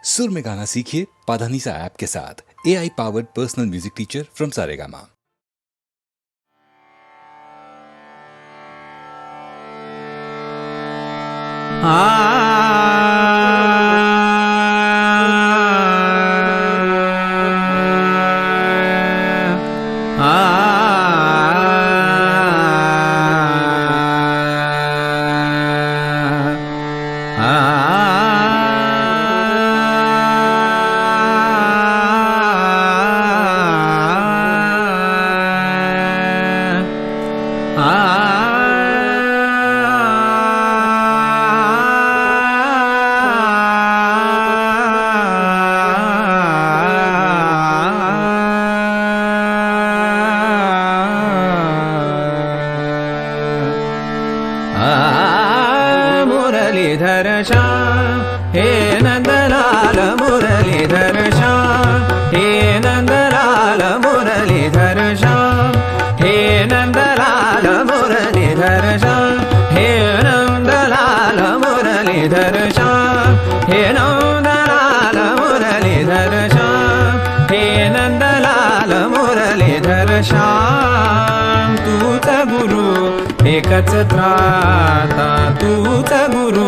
सुर में गाना सीखिए पाधानीसा ऐप के साथ। AI powered personal music teacher from Saregama. Muralidhar Shyam हे नंदलाल मुरलीधर श्याम हे नंदलाल मुरलीधर श्याम हे नंदलाल मुरलीधर श्याम हे नंदलाल मुरलीधर श्याम हे नंदलाल मुरलीधर श्याम हे नंदलाल मुरलीधर श्याम तूच गुरु एकच त्राता तूच गुरु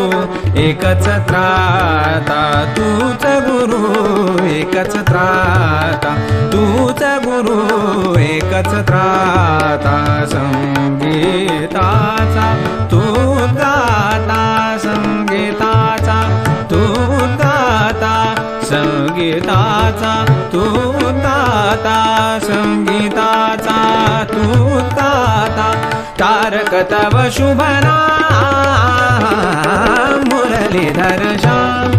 एकच त्राता तूच गुरु एकच त्राता तूच गुरु एकच त्राता संगीताचा तू गाता संगीताचा तू गाता संगीताचा तू गाता संगीताचा तू गाता तारक तव शुभ नाम मुरलीधर श्याम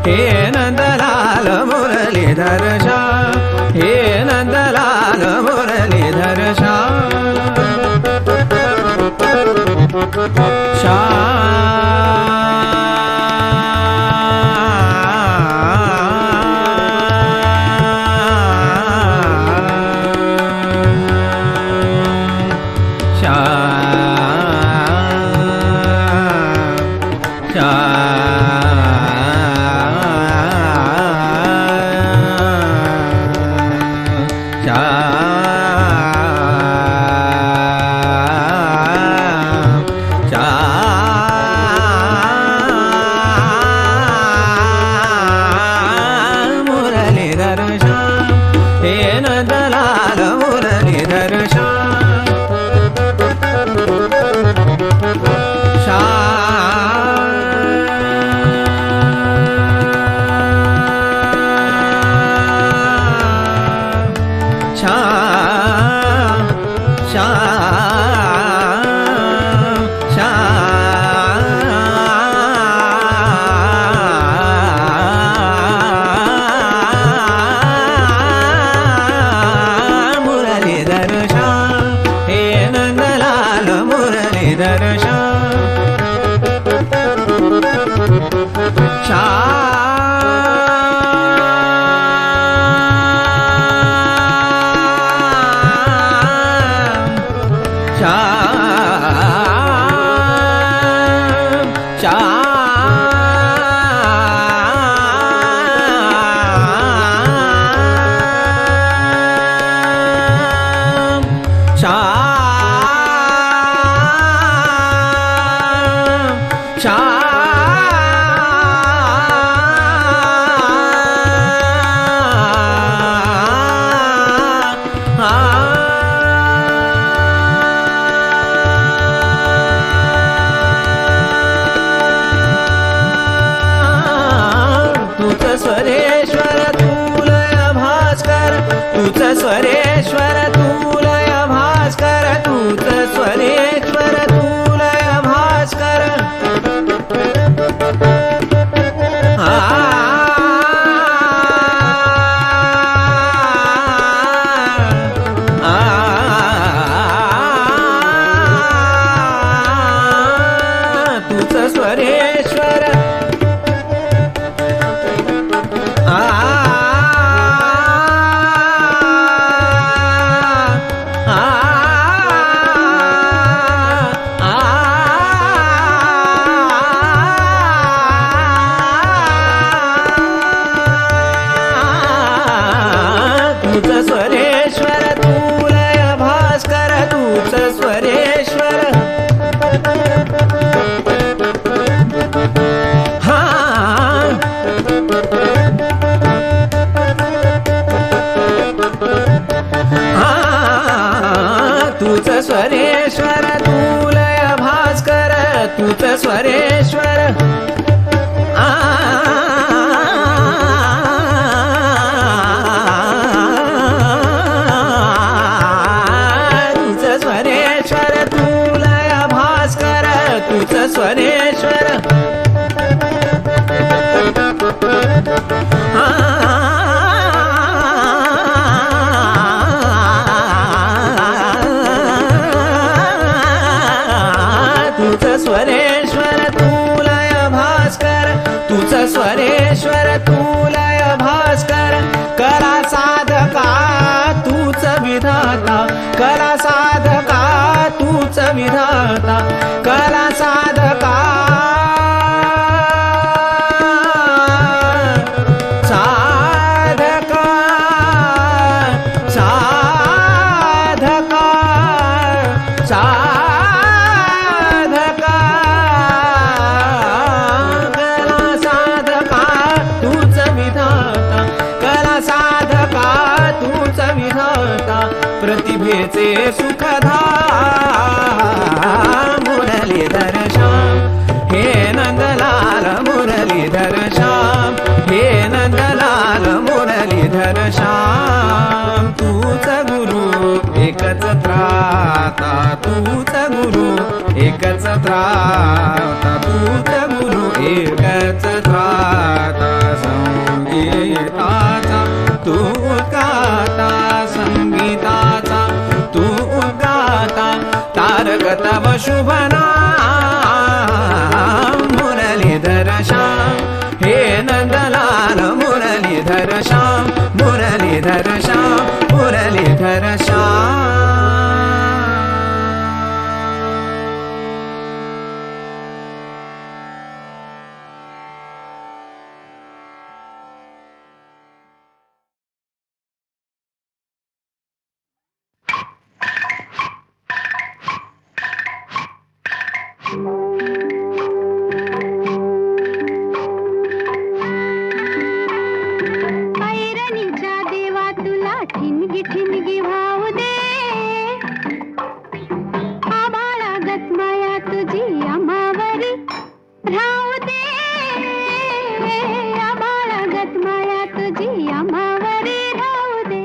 हे नंदलाल मुरलीधर श्याम हे नंदलाल मुरलीधर श्याम स्वरेश्वर तू लय भास्कर तूच स्वरेश्वर तूच स्वरेश्वर तू लय भास्कर तूच स्वरेश्वर तूच स्वरेश्वर तू लय भास्कर तूच स्वरेश्वर तू लय भास्कर कला साधका तूच विधाता कला साधका तूच विधाता कला साधका साधका साधका साधका कला साधका तूच विधाता कला साधका तूच विधाता प्रतिभेचे सुखदा मुरलीधर श्याम हे नंदलाल मुरलीधर श्याम हे नंदलाल मुरलीधर श्याम तूच गुरु एकच त्राता तूच गुरु एकच त्राता तूच गुरु एकच त्राता संगीताचा तू गाता संगीताचा तू गाता तारक तव शुभ नाम मुरलीधर श्याम हे नंदलाल मुरलीधर श्याम मुरलीधर श्याम मुरलीधर श्याम ऐरणीच्या देवा तुला ठिणगी ठिणगी वाहू दे आबाळागत माया तुझी आम्हावरी राहू दे आबाळागत माया तुझी आम्हावरी राहू दे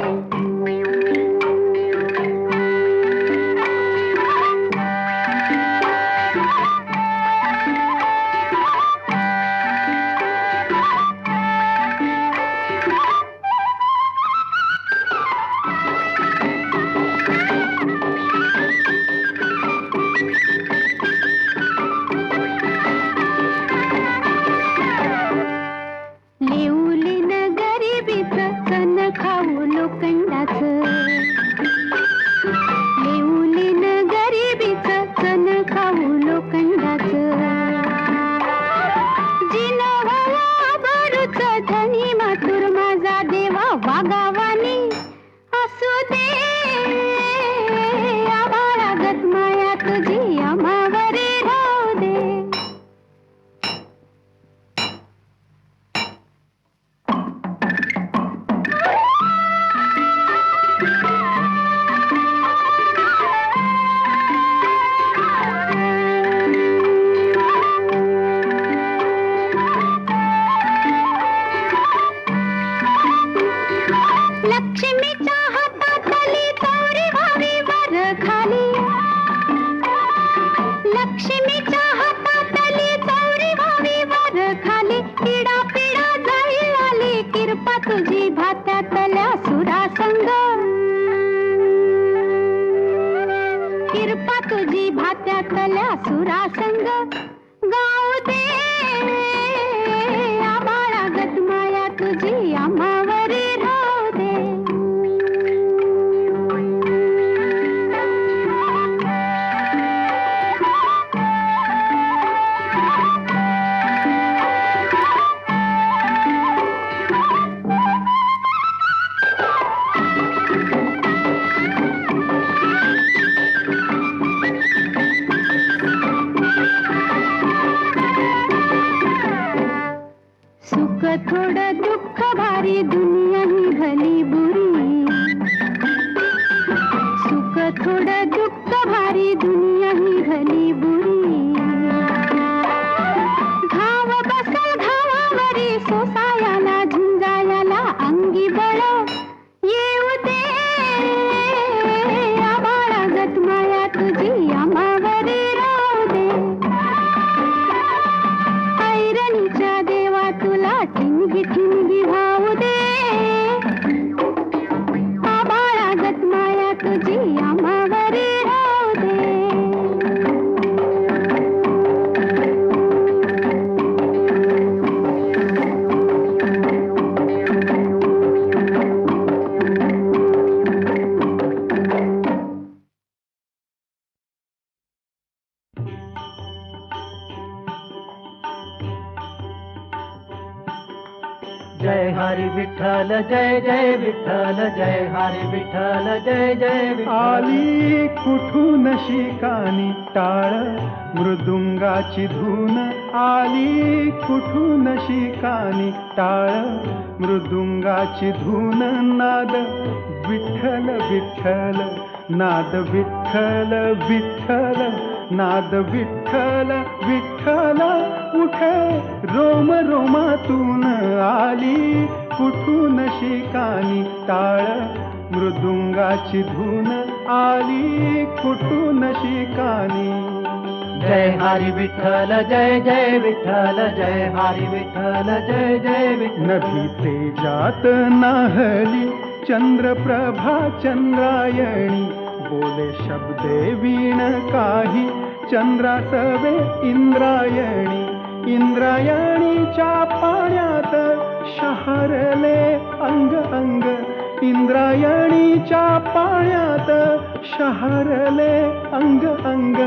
लिवलीन गरिबीचं कण खाऊ लोखंडाचं लिवलीन गरिबीचं कण खाऊ लोखंडाचं जिनवला बरूच धनी मातुर माझा देवा वागावानी असू दे आभाळागत माया तुझी आम्हावरी राहू दे लक्ष्मीच्या हातातली चौरी व्हावी वर खाली लक्ष्मीच्या हातातली चौरी व्हावी वर खाली पिढा पिढा जाईल आली किरपा तुझी भात्यातल्या सुरासंग किरपा तुझी भात्यातल्या सुरासंग गाऊ दे आबाळागत माया तुझी आम्हावरी राहू दे थोडं दुःख भारी दुनिया ही भली बुरी सुख थोडं दुःख भारी जय हरी विठ्ठल जय जय विठ्ठल जय हरी विठ्ठल जय जय विठ्ठल. आली कुठून शिकानी टाळ मृदुंगाची धून आली कुठून शिकानी टाळ मृदुंगाची धून नाद विठ्ठल विठ्ठल नाद विठ्ठल विठ्ठल नाद विठ्ठल विठ्ठल उठे रोम रोमातून आली कुठून शिकानी टाळ मृदुंगाची धून आली कुठून शिकानी. जय हरी विठ्ठल जय जय विठ्ठल जय हरी विठ्ठल जय जय विठ्ठल. नभी तेजात नाहली चंद्रप्रभा चंद्रायणी बोले शब्दे वीण काही चंद्रासवे इंद्रायणी इंद्रायणीच्या पाण्यात शहरले अंग अंग इंद्रायणीच्या पाण्यात शहरले अंग अंग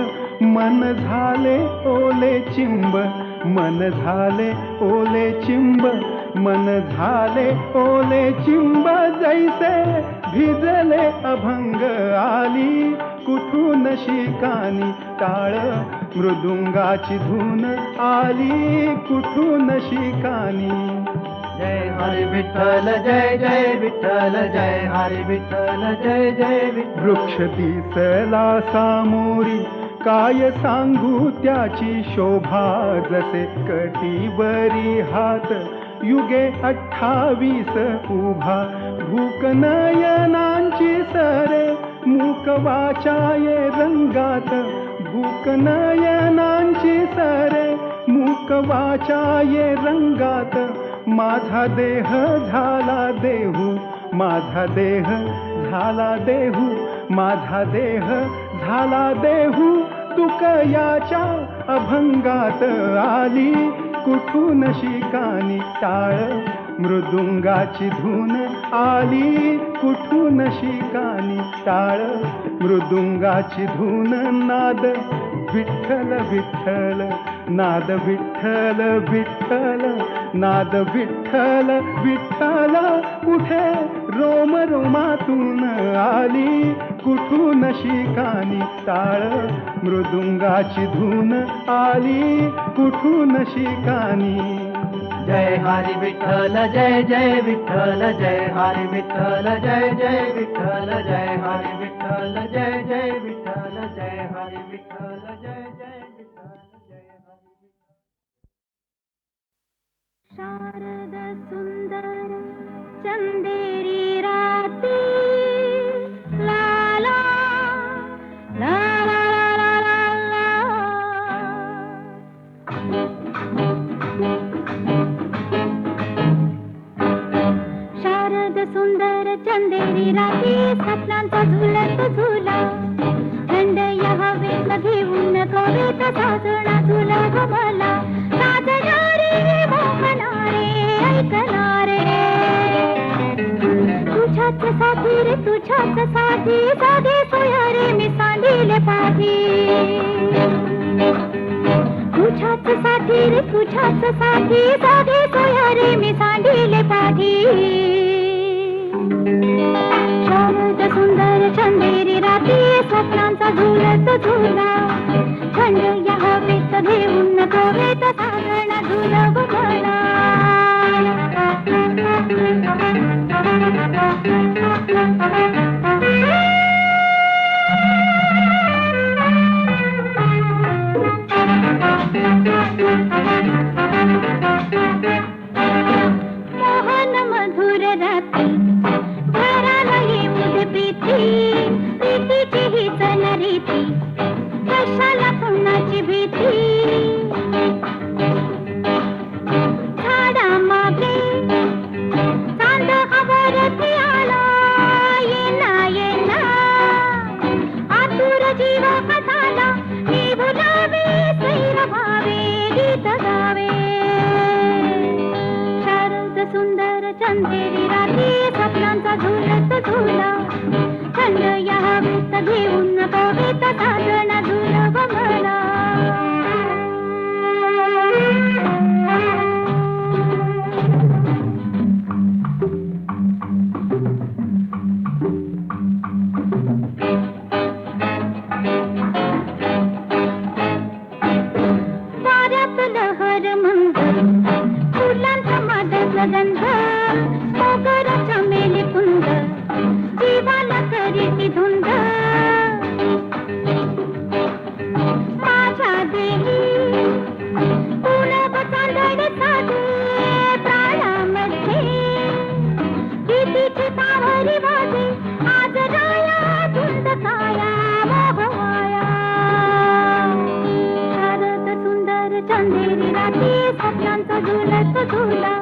मन झाले ओले चिंब मन झाले ओले चिंब मन झाले ओले चिंब जैसे भिजले अभंग आली कुठून शिकानी टाळ मृदुंगाची धून आली कुठून शिकानी. जय हरी विठ्ठल जय जय विठ्ठल जय हरी विठ्ठल जय जय विठ्ठल. वृक्ष दिसला सामोरी काय सांगू त्याची शोभा जसे कटीवरी हात युगे 28 उभा भूक नयनांची सरे मूक वाचाये रंगात भूक नयनांची सरे मूक वाचाये रंगात माझा देह झाला देहू माझा देह झाला देहू माझा देह झाला देहू तुकयाच्या अभंगात आली कुठून शिकानी टाळ मृदुंगाची धून आली कुठून शिकानी टाळ मृदुंगाची धून नाद विठ्ठल विठ्ठल नाद विठ्ठल विठ्ठल नाद विठ्ठल विठ्ठल उठे रोम रोमातून आली कुठून शिकानी टाळ मृदुंगाची धून आली कुठून शिकानी. जय हरी विठ्ठल जय जय विठ्ठल जय हरी विठ्ठल जय जय विठ्ठल जय हरी विठ्ठल जय जय विठ्ठल जय हरी विठ्ठल जय जय विठ्ठल जय हरी विठ्ठल. शारद सुंदर चंदेरी राती ला ला ला ला ला ला शारद सुंदर चंदेरी राती स्वप्नांचा झुलत झुला थंड या हवेत घेऊन कवेत साजणा झुला गमला साजणारे मोहणारे ऐकणारे तुझ्याच साथी रे तुझ्याच साथी साधे सोयारे मी सांडिले पाठी तुझ्याच साथी रे तुझ्याच साथी साधे सोयारे मी सांडिले पाठी. शारद सुंदर चंदेरी राती स्वप्नांचा झुलत झुला थंड या हवेत घेऊन कवेत साजणा झुला गमला. मोहन मधुर राती घराला येऊन प्रीती प्रीतीची हीच रीती कशाला कुणाची भीती झाडा मागे चांद हवरती आला येना येना आतुर जीव कथाला मी भुलावे सैर भावे गीत गावे. शारद सुंदर चंदेरी राती स्वप्नांचा झुलत झुला थंड या हवेत घेऊन कवेत साजणा झुला गमला. मोगर चमेली कुंद जीवाला करीती धुंद माझ्या देवी तुला चांदड साधे प्राणामध्ये कितीची तावरी वाजे आज राया धुंद काया मोहवाया शारद सुंदर चंदेरी रात्री स्वप्नांचा झुलत झुला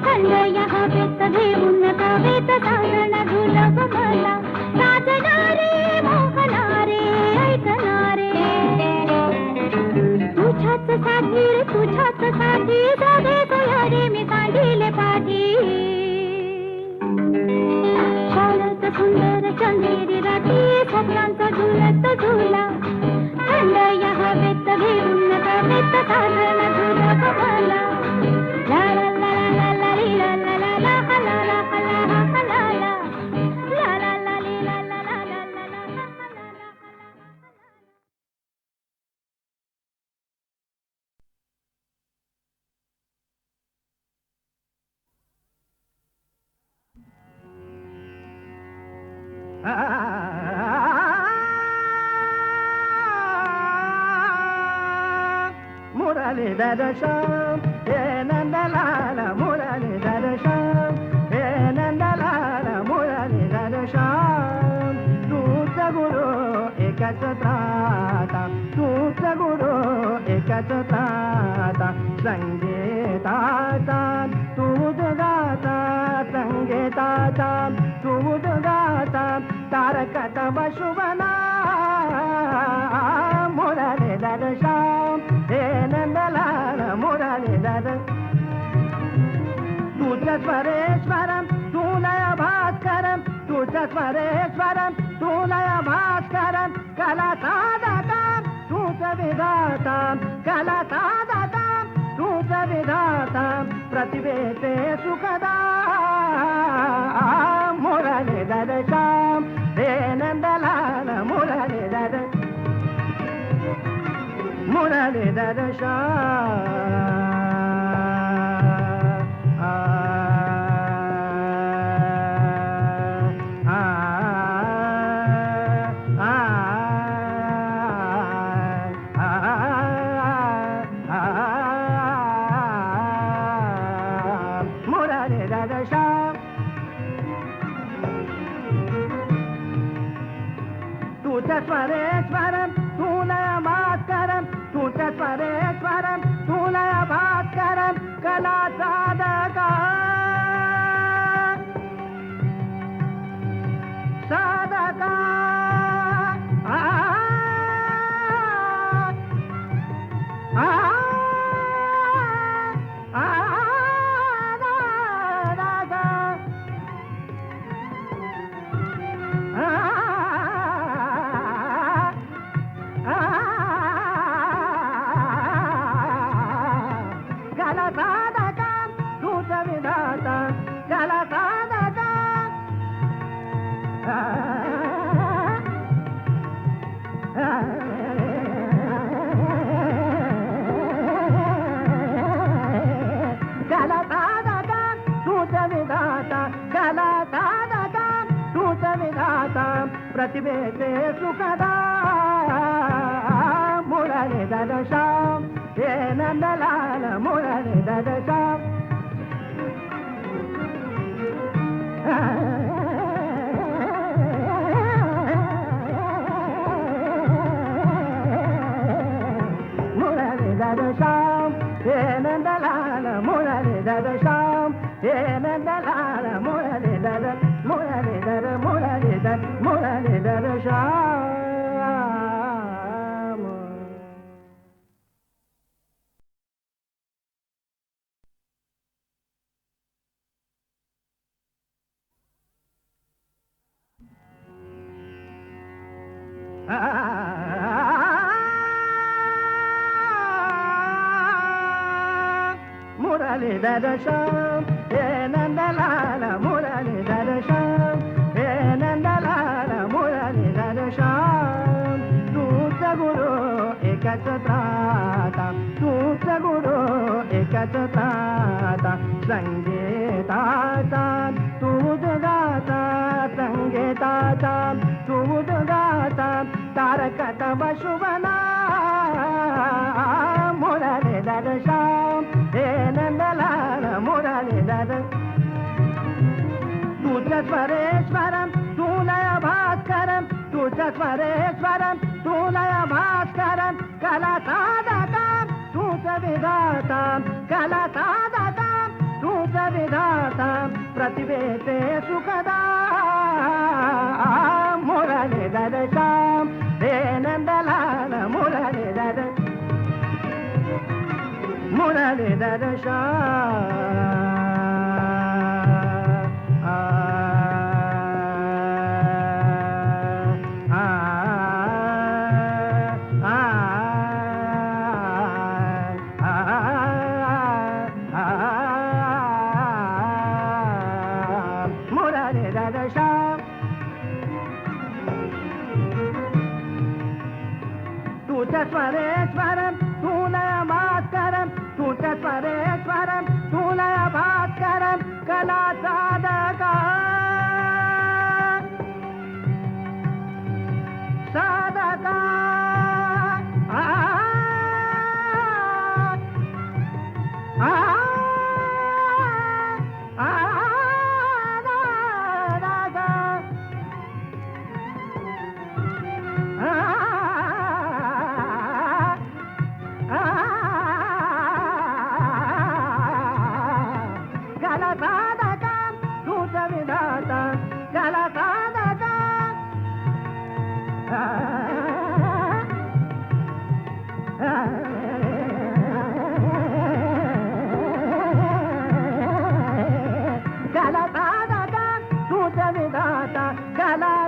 थंड या हवेत घेऊन कवेत साजण झुलव मला साजणारे मोहणारे ऐकणारे तुझ्याच साठी जागे सोयरे मी सांडिले पाठी शारद सुंदर चंदेरी रात्री स्वप्नांचा झुलत झुला थंड या हवेत घेऊन कवेत साजण झुलव मला ला ला ला ला ला ली ला ला ला ला हा ला ला हा ला हा हा ला ला ला ला ला ली ला ला ला ला ला ला हा हा ला ला. मुरलीधर श्याम हे नंदलाल मुरलीधर श्याम हे नंदलाल मुरलीधर श्याम तूच गुरु एकच त्राता तूच गुरु एकच त्राता संगीताचा तूच गाता संगीताचा तूच गाता तारकत शुभना मुरलीधर श्याम हे नंदलाल मुरलीधर तुझ स्वरेश्वरम तुलय भास्करम तुझ स्वरेश्वरम तुलय भास्करम कला साधकम तुझ विधाता कला साधकम तुझ विधाता प्रतिभेते सुखदा मुरलीधर श्याम हे नंदलाल मुरलीधर मुरलीधर श्याम मुरलीधर श्याम तुझ स्वरेश्वरम तुलय भास्करम तुझ स्वरेश्वरम तुलय भास्करम कला साधका साधका कला साधका तुझ विधाता कला साधका कला साधका तुझ विधाता कला साधका तुझ विधाता प्रतिभेते सुखदा मुरलीधर श्याम हे नंदलाल मुरलीधर श्याम मुरलीधर श्याम हे नंदलाल मुरलीधर श्याम हे नंदलाल मुरलीधर मुरलीधर मुरलीधर मुरलीधर श्याम मुरलीधर श्याम हे नंदलाल मुरलीधर श्याम हे नंदलाल मुरलीधर श्याम तूच गुरु एकच त्राता तूच गुरु एकच त्राता संगीता स्वरेश्वरं तूलय भास्करं तुझ स्वरेश्वरं तूलय भास्करं कला साधकां तुझ विधातां कला साधकां तुझ विधातां प्रतिवेते सुखदा मुरलीधर श्याम हे नंदलाल मुरलीधर मुरलीधर श्याम मुरलीधर श्याम तुझ स्वरेश्वरं तूलय भास्करं तुझ स्वरेश्वरं तूलय भास्करं कला साधका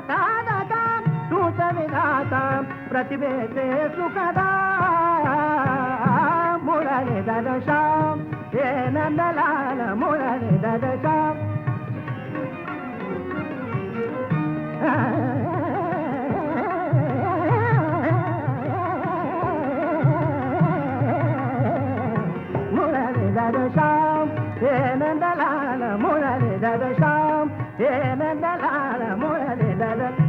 साधका प्रतिवेते सुखदा मुरलीधर श्याम हे नंदलाल मुरलीधर श्याम मुरलीधर श्याम हे नंदलाल मुरलीधर श्याम हे नंदलाल मुरलीधर